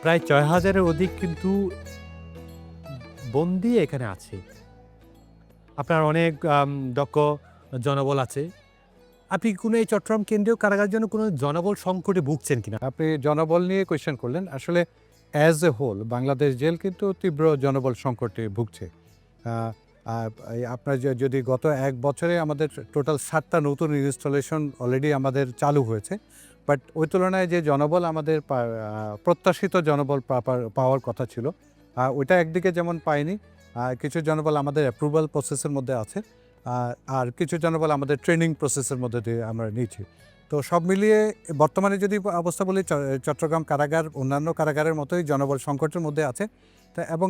প্রায় ৬,০০০-এর অধিক কিন্তু বন্দী এখানে আছে। আপনার অনেক দক্ষ জনবল আছে। আপনি কোনো এই চট্টগ্রাম কেন্দ্রীয় কারাগারের জন্য কোনো জনবল সংকটে ভুগছেন কিনা? আপনি জনবল নিয়ে কোয়েশ্চেন করলেন। আসলে অ্যাজ এ হোল বাংলাদেশ জেল কিন্তু তীব্র জনবল সংকটে ভুগছে। আ আ এই আপনার যদি গত ১ বছরে আমাদের টোটাল ৭ টা নতুন ইনস্টলেশন অলরেডি আমাদের চালু হয়েছে। বাট ওই তুলনায় যে জনবল আমাদের প্রত্যাশিত জনবল পাওয়ার কথা ছিল, ওইটা একদিকে যেমন পাইনি, কিছু জনবল আমাদের অ্যাপ্রুভাল প্রসেসের মধ্যে আছে। আর কিছু জনবল আমাদের ট্রেনিং প্রসেসের মধ্যে দিয়ে আমরা নিচ্ছি। তো সব মিলিয়ে বর্তমানে যদি অবস্থা বলি, চট্টগ্রাম কারাগার অন্যান্য কারাগারের মতোই জনবল সংকটের মধ্যে আছে। তা এবং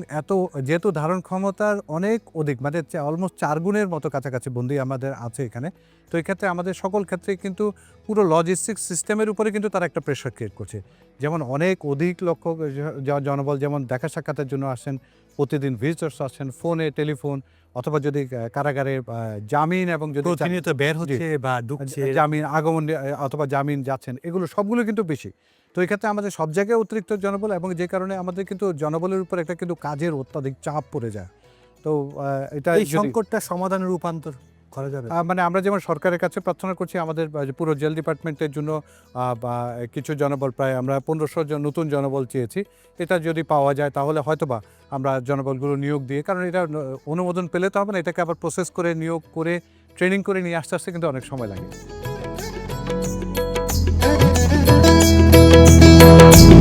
যেহেতু ধারণ ক্ষমতার অনেক অধিক, মানে অলমোস্ট ৪ গুণের মতো কাছাকাছি বন্দী আমাদের আছে এখানে। তো এই ক্ষেত্রে আমাদের সকল ক্ষেত্রেই কিন্তু পুরো লজিস্টিক্স সিস্টেমের উপরে কিন্তু তারা একটা প্রেশার ক্রিয়েট করছে। যেমন অনেক অধিক লক্ষ জনবল যেমন দেখা সাক্ষাতের জন্য আসেন, প্রতিদিন ভিজিটর্স আসছেন, ফোনে, টেলিফোন অথবা যদি কারাগারে জামিন এবং যদি প্রতিনিয়ত বের হচ্ছে বা ঢুকছে। জামিন আগমন অথবা জামিন যাচ্ছেন, এগুলো সবগুলো কিন্তু বেশি। তো এই ক্ষেত্রে আমাদের সব জায়গায় অতিরিক্ত জনবল এবং যে কারণে আমাদের কিন্তু জনবলের উপর একটা কিন্তু কাজের অত্যাধিক চাপ পড়ে যায়। তো এটা এই সংকটটা সমাধানে রূপান্তর করা যাবে? মানে আমরা যেমন সরকারের কাছে প্রার্থনা করছি আমাদের পুরো জেল ডিপার্টমেন্টের জন্য বা কিছু জনবল, প্রায় আমরা ১৫০০ জন নতুন জনবল চেয়েছি। এটা যদি পাওয়া যায় তাহলে হয়তোবা আমরা জনবলগুলো নিয়োগ দিয়ে, কারণ এটা অনুমোদন পেলে তো হবে না, এটাকে আবার প্রসেস করে নিয়োগ করে ট্রেনিং করে নিয়ে আসতে কিন্তু অনেক সময় লাগে।